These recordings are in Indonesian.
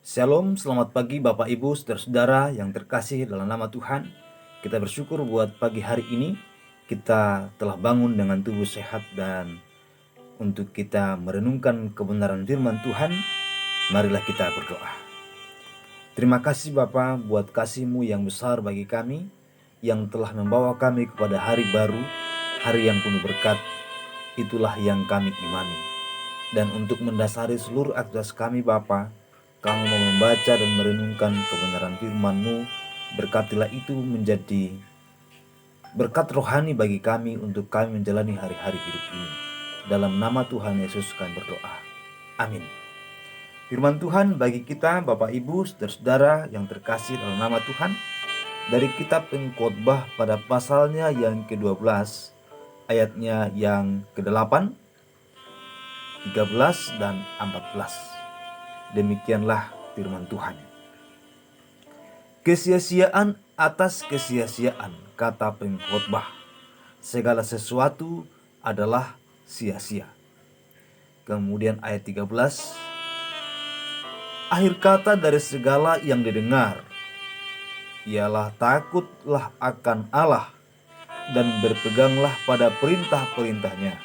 Shalom, selamat pagi Bapak Ibu, saudara-saudara yang terkasih dalam nama Tuhan. Kita bersyukur buat pagi hari ini kita telah bangun dengan tubuh sehat dan untuk kita merenungkan kebenaran firman Tuhan, marilah kita berdoa. Terima kasih Bapa buat kasih-Mu yang besar bagi kami, yang telah membawa kami kepada hari baru, hari yang penuh berkat. Itulah yang kami imani. Dan untuk mendasari seluruh aktivitas kami Bapa, kami mau membaca dan merenungkan kebenaran firman-Mu. Berkatilah itu menjadi berkat rohani bagi kami untuk kami menjalani hari-hari hidup ini. Dalam nama Tuhan Yesus kami berdoa. Amin. Firman Tuhan bagi kita Bapak Ibu saudara-saudara yang terkasih dalam nama Tuhan, dari kitab Pengkhotbah pada pasalnya yang ke-12 ayatnya yang ke-8, 13 dan 14. Demikianlah firman Tuhan. Kesia-siaan atas kesia-siaan, kata pengkhotbah. Segala sesuatu adalah sia-sia. Kemudian ayat 13. Akhir kata dari segala yang didengar ialah takutlah akan Allah dan berpeganglah pada perintah-perintahnya.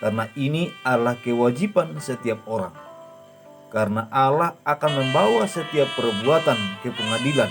Karena ini adalah kewajiban setiap orang. Karena Allah akan membawa setiap perbuatan ke pengadilan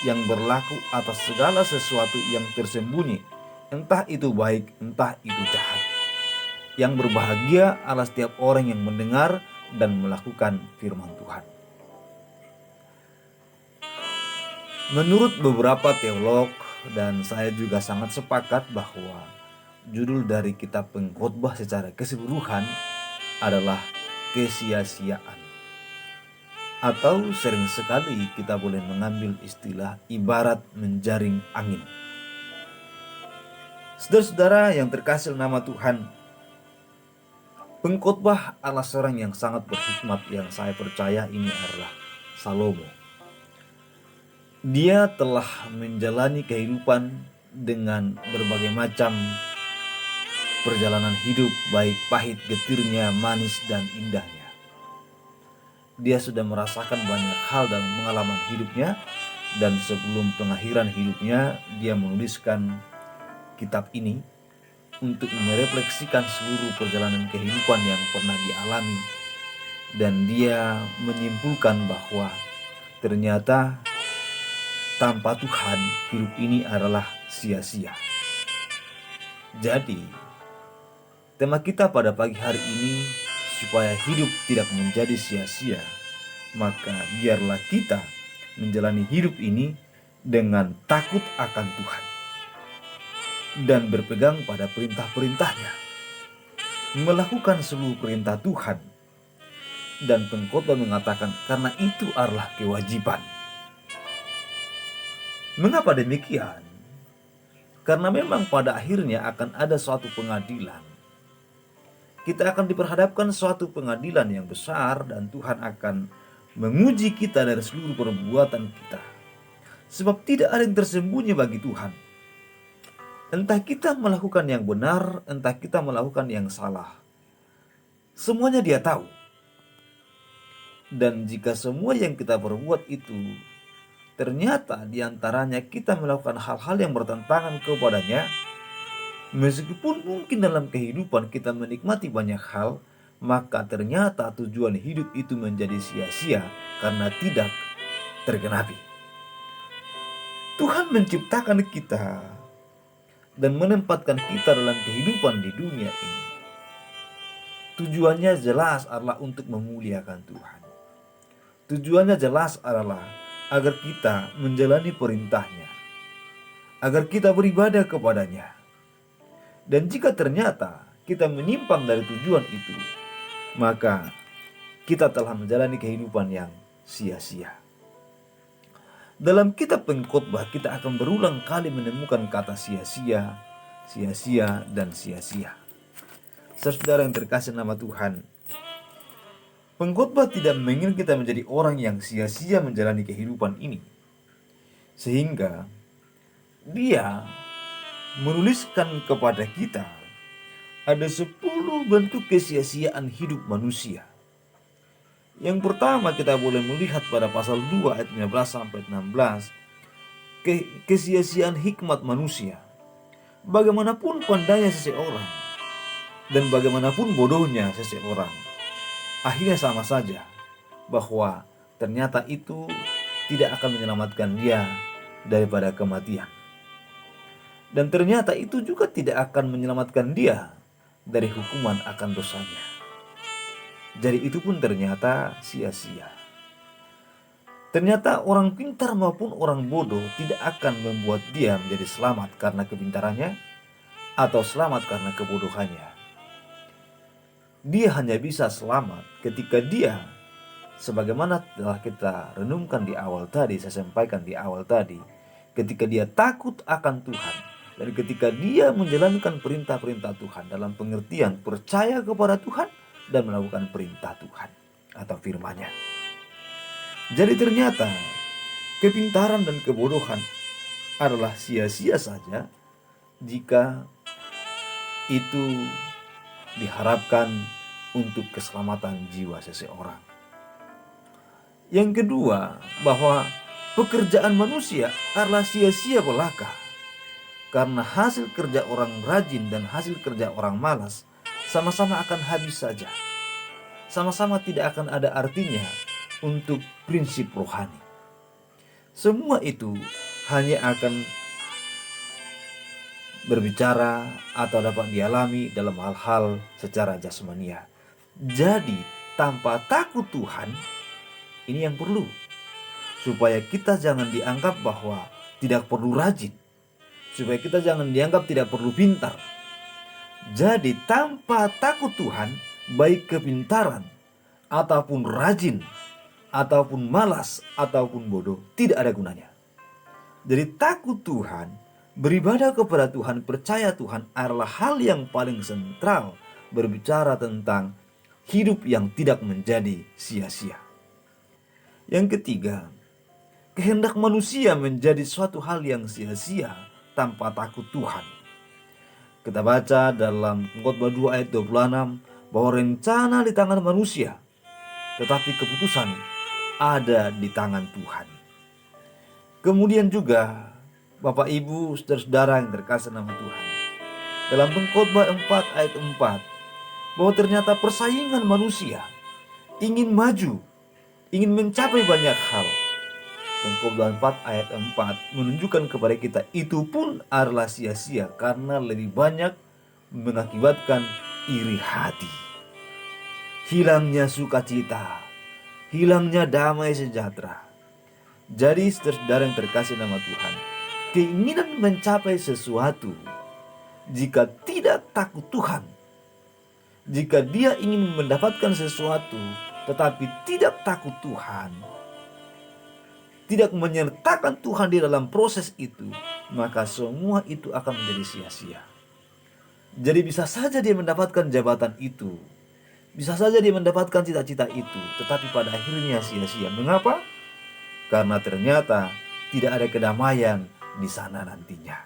yang berlaku atas segala sesuatu yang tersembunyi, entah itu baik, entah itu jahat. Yang berbahagia adalah setiap orang yang mendengar dan melakukan firman Tuhan. Menurut beberapa teolog, dan saya juga sangat sepakat bahwa judul dari kitab Pengkhotbah secara keseluruhan adalah kesia-siaan. Atau sering sekali kita boleh mengambil istilah ibarat menjaring angin. Saudara-saudara yang terkasih nama Tuhan, pengkhotbah adalah seorang yang sangat berhikmat, yang saya percaya ini adalah Salomo. Dia telah menjalani kehidupan dengan berbagai macam perjalanan hidup, baik pahit, getirnya, manis, dan indahnya. Dia sudah merasakan banyak hal dalam pengalaman hidupnya, dan sebelum pengakhiran hidupnya dia menuliskan kitab ini untuk merefleksikan seluruh perjalanan kehidupan yang pernah dialami. Dan dia menyimpulkan bahwa ternyata tanpa Tuhan hidup ini adalah sia-sia. Jadi tema kita pada pagi hari ini, supaya hidup tidak menjadi sia-sia, maka biarlah kita menjalani hidup ini dengan takut akan Tuhan dan berpegang pada perintah-perintahnya, melakukan seluruh perintah Tuhan. Dan pengkhotbah mengatakan karena itu adalah kewajiban. Mengapa demikian? Karena memang pada akhirnya akan ada suatu pengadilan. Kita akan diperhadapkan suatu pengadilan yang besar, dan Tuhan akan menguji kita dari seluruh perbuatan kita. Sebab tidak ada yang tersembunyi bagi Tuhan. Entah kita melakukan yang benar, entah kita melakukan yang salah, semuanya Dia tahu. Dan jika semua yang kita perbuat itu ternyata diantaranya kita melakukan hal-hal yang bertentangan kepadanya, meskipun mungkin dalam kehidupan kita menikmati banyak hal, maka ternyata tujuan hidup itu menjadi sia-sia karena tidak tergenapi. Tuhan menciptakan kita dan menempatkan kita dalam kehidupan di dunia ini. Tujuannya jelas adalah untuk memuliakan Tuhan. Tujuannya jelas adalah agar kita menjalani perintahnya, agar kita beribadah kepadanya. Dan jika ternyata kita menyimpang dari tujuan itu, maka kita telah menjalani kehidupan yang sia-sia. Dalam kitab Pengkhotbah kita akan berulang kali menemukan kata sia-sia, sia-sia, dan sia-sia. Saudara yang terkasih nama Tuhan, pengkhotbah tidak menginginkan kita menjadi orang yang sia-sia menjalani kehidupan ini. Sehingga dia menuliskan kepada kita ada 10 bentuk kesia-siaan hidup manusia. Yang pertama kita boleh melihat pada pasal 2 ayat 15 sampai 16, kesia-siaan hikmat manusia. Bagaimanapun pandainya seseorang dan bagaimanapun bodohnya seseorang, akhirnya sama saja, bahwa ternyata itu tidak akan menyelamatkan dia daripada kematian. Dan ternyata itu juga tidak akan menyelamatkan dia dari hukuman akan dosanya. Jadi itu pun ternyata sia-sia. Ternyata orang pintar maupun orang bodoh tidak akan membuat dia menjadi selamat karena kepintarannya atau selamat karena kebodohannya. Dia hanya bisa selamat ketika dia, sebagaimana telah kita renungkan di awal tadi, saya sampaikan di awal tadi, ketika dia takut akan Tuhan dan ketika dia menjalankan perintah-perintah Tuhan dalam pengertian percaya kepada Tuhan dan melakukan perintah Tuhan atau firman-Nya. Jadi ternyata kepintaran dan kebodohan adalah sia-sia saja jika itu diharapkan untuk keselamatan jiwa seseorang. Yang kedua, bahwa pekerjaan manusia adalah sia-sia belaka, karena hasil kerja orang rajin dan hasil kerja orang malas sama-sama akan habis saja. Sama-sama tidak akan ada artinya untuk prinsip rohani. Semua itu hanya akan berbicara atau dapat dialami dalam hal-hal secara jasmania. Jadi tanpa takut Tuhan, ini yang perlu, supaya kita jangan dianggap bahwa tidak perlu rajin, supaya kita jangan dianggap tidak perlu pintar. Jadi tanpa takut Tuhan, baik kepintaran ataupun rajin ataupun malas ataupun bodoh tidak ada gunanya. Jadi takut Tuhan, beribadah kepada Tuhan, percaya Tuhan adalah hal yang paling sentral berbicara tentang hidup yang tidak menjadi sia-sia. Yang ketiga, kehendak manusia menjadi suatu hal yang sia-sia tanpa takut Tuhan. Kita baca dalam Pengkhotbah 2 ayat 26 bahwa rencana di tangan manusia, tetapi keputusan ada di tangan Tuhan. Kemudian juga Bapak Ibu saudara-saudara yang terkasih nama Tuhan, dalam Pengkhotbah 4 ayat 4, bahwa ternyata persaingan manusia ingin maju, ingin mencapai banyak hal. Pengkhotbah 4 ayat 4 menunjukkan kepada kita itu pun adalah sia-sia karena lebih banyak mengakibatkan iri hati, hilangnya sukacita, hilangnya damai sejahtera. Jadi saudara yang terkasih nama Tuhan, keinginan mencapai sesuatu jika tidak takut Tuhan, jika dia ingin mendapatkan sesuatu tetapi tidak takut Tuhan, tidak menyertakan Tuhan di dalam proses itu, maka semua itu akan menjadi sia-sia. Jadi bisa saja dia mendapatkan jabatan itu, bisa saja dia mendapatkan cita-cita itu, tetapi pada akhirnya sia-sia. Mengapa? Karena ternyata tidak ada kedamaian di sana nantinya.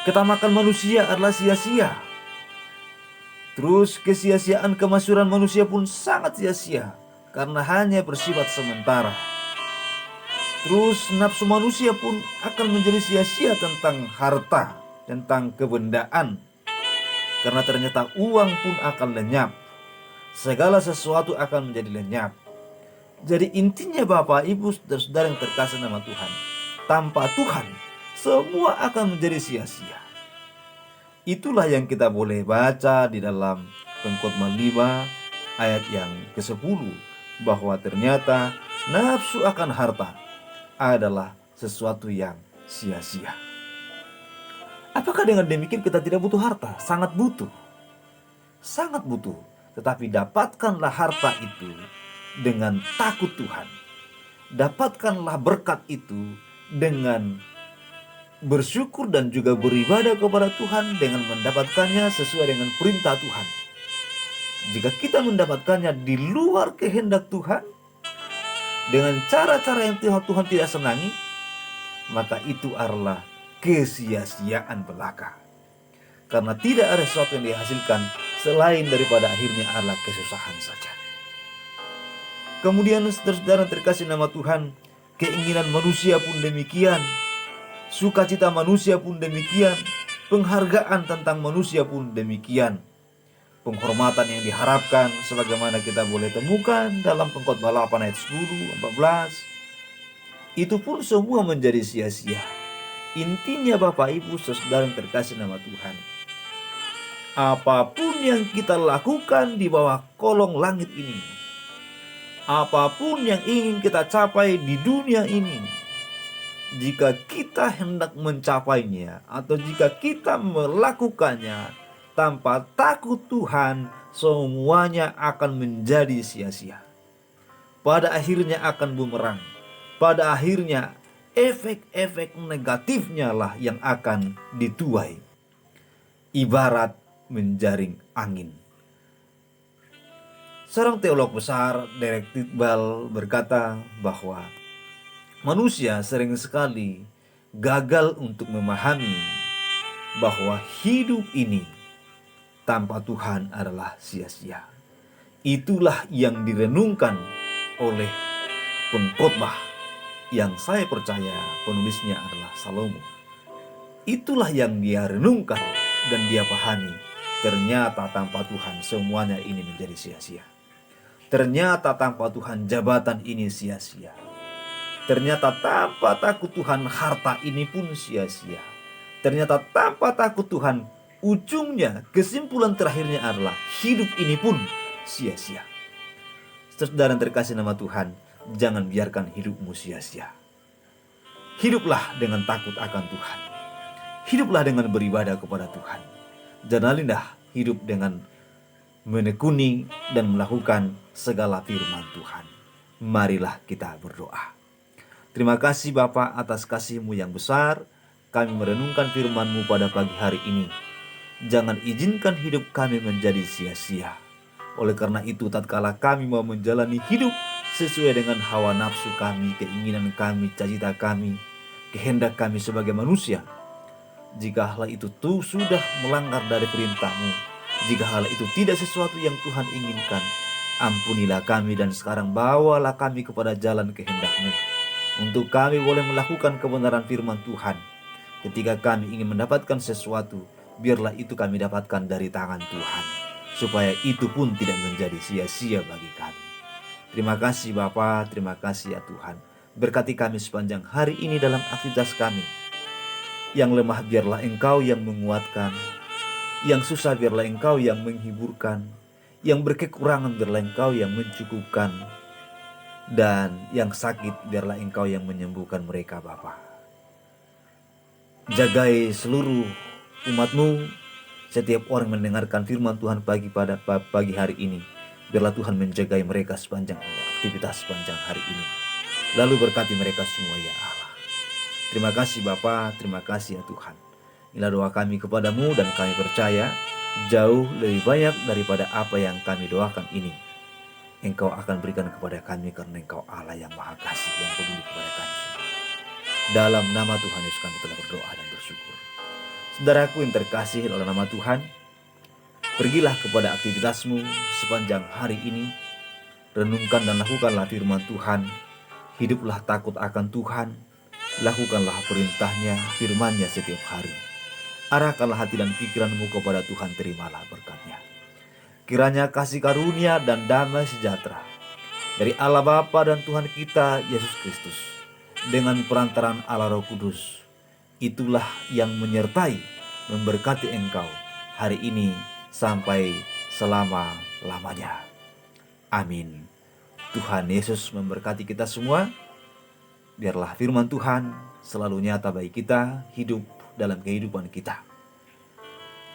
Ketamakan manusia adalah sia-sia. Terus kesia-siaan kemasyhuran manusia pun sangat sia-sia karena hanya bersifat sementara. Terus nafsu manusia pun akan menjadi sia-sia tentang harta, tentang kebendaan. Karena ternyata uang pun akan lenyap. Segala sesuatu akan menjadi lenyap. Jadi intinya Bapak, Ibu, saudara yang terkasih nama Tuhan, tanpa Tuhan semua akan menjadi sia-sia. Itulah yang kita boleh baca di dalam Pengkhotbah 5 ayat yang ke-10, bahwa ternyata nafsu akan harta adalah sesuatu yang sia-sia. Apakah dengan demikian kita tidak butuh harta? Sangat butuh. Sangat butuh. Tetapi dapatkanlah harta itu dengan takut Tuhan. Dapatkanlah berkat itu dengan bersyukur dan juga beribadah kepada Tuhan dengan mendapatkannya sesuai dengan perintah Tuhan. Jika kita mendapatkannya di luar kehendak Tuhan, dengan cara-cara yang Tuhan tidak senangi, maka itu adalah kesia-siaan belaka. Karena tidak ada sesuatu yang dihasilkan selain daripada akhirnya adalah kesusahan saja. Kemudian saudara terkasih nama Tuhan, keinginan manusia pun demikian, sukacita manusia pun demikian, penghargaan tentang manusia pun demikian. Penghormatan yang diharapkan sebagaimana kita boleh temukan dalam Pengkhotbah 8 ayat 10, 14, itu pun semua menjadi sia-sia. Intinya Bapak Ibu saudara yang terkasih nama Tuhan, apapun yang kita lakukan di bawah kolong langit ini, apapun yang ingin kita capai di dunia ini, jika kita hendak mencapainya atau jika kita melakukannya tanpa takut Tuhan, semuanya akan menjadi sia-sia. Pada akhirnya akan bumerang. Pada akhirnya efek-efek negatifnya lah yang akan dituai. Ibarat menjaring angin. Seorang teolog besar, Derek Tidball, berkata bahwa manusia sering sekali gagal untuk memahami bahwa hidup ini tanpa Tuhan adalah sia-sia. Itulah yang direnungkan oleh pengkhotbah yang saya percaya penulisnya adalah Salomo. Itulah yang dia renungkan dan dia pahami. Ternyata tanpa Tuhan semuanya ini menjadi sia-sia. Ternyata tanpa Tuhan jabatan ini sia-sia. Ternyata tanpa takut Tuhan harta ini pun sia-sia. Ternyata tanpa takut Tuhan ujungnya, kesimpulan terakhirnya adalah hidup ini pun sia-sia. Saudara yang terkasih nama Tuhan, jangan biarkan hidupmu sia-sia. Hiduplah dengan takut akan Tuhan. Hiduplah dengan beribadah kepada Tuhan. Jalaninlah hidup dengan menekuni dan melakukan segala firman Tuhan. Marilah kita berdoa. Terima kasih Bapa atas kasih-Mu yang besar. Kami merenungkan firman-Mu pada pagi hari ini. Jangan izinkan hidup kami menjadi sia-sia. Oleh karena itu, tatkala kami mau menjalani hidup sesuai dengan hawa nafsu kami, keinginan kami, cita-cita kami, kehendak kami sebagai manusia, jika hal itu sudah melanggar dari perintah-Mu, jika hal itu tidak sesuatu yang Tuhan inginkan, ampunilah kami dan sekarang bawalah kami kepada jalan kehendak-Mu, untuk kami boleh melakukan kebenaran firman Tuhan. Ketika kami ingin mendapatkan sesuatu, biarlah itu kami dapatkan dari tangan Tuhan, supaya itu pun tidak menjadi sia-sia bagi kami. Terima kasih Bapa, terima kasih ya Tuhan. Berkati kami sepanjang hari ini dalam aktivitas kami. Yang lemah biarlah Engkau yang menguatkan, yang susah biarlah Engkau yang menghiburkan, yang berkekurangan biarlah Engkau yang mencukupkan, dan yang sakit biarlah Engkau yang menyembuhkan mereka Bapa. Jagai seluruh umat-Mu, setiap orang mendengarkan firman Tuhan pagi hari ini, biarlah Tuhan menjagai mereka sepanjang aktivitas sepanjang hari ini. Lalu berkati mereka semua ya Allah. Terima kasih Bapa, terima kasih ya Tuhan. Inilah doa kami kepadamu dan kami percaya jauh lebih banyak daripada apa yang kami doakan ini, Engkau akan berikan kepada kami karena Engkau Allah yang Maha Kasih, yang peduli kepada kami semua. Dalam nama Tuhan Yesus kami telah berdoa dan bersyukur. Saudaraku yang terkasih oleh nama Tuhan, pergilah kepada aktivitasmu sepanjang hari ini. Renungkan dan lakukanlah firman Tuhan. Hiduplah takut akan Tuhan. Lakukanlah perintahnya, firman-Nya setiap hari. Arahkanlah hati dan pikiranmu kepada Tuhan, terimalah berkat-Nya. Kiranya kasih karunia dan damai sejahtera dari Allah Bapa dan Tuhan kita Yesus Kristus, dengan perantaraan Allah Roh Kudus, itulah yang menyertai, memberkati engkau hari ini sampai selama-lamanya. Amin. Tuhan Yesus memberkati kita semua. Biarlah firman Tuhan selalu nyata bagi kita, hidup dalam kehidupan kita.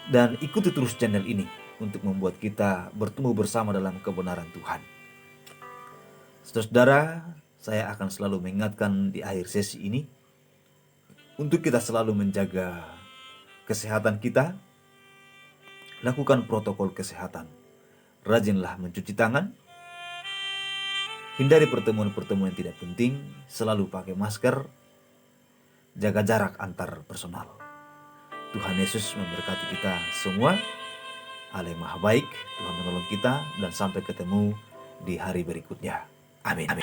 Dan ikuti terus channel ini untuk membuat kita bertumbuh bersama dalam kebenaran Tuhan. Saudara, saya akan selalu mengingatkan di akhir sesi ini untuk kita selalu menjaga kesehatan kita. Lakukan protokol kesehatan. Rajinlah mencuci tangan. Hindari pertemuan-pertemuan yang tidak penting. Selalu pakai masker. Jaga jarak antar personal. Tuhan Yesus memberkati kita semua. Allah yang Maha Baik, Tuhan menolong kita, dan sampai ketemu di hari berikutnya. Amin.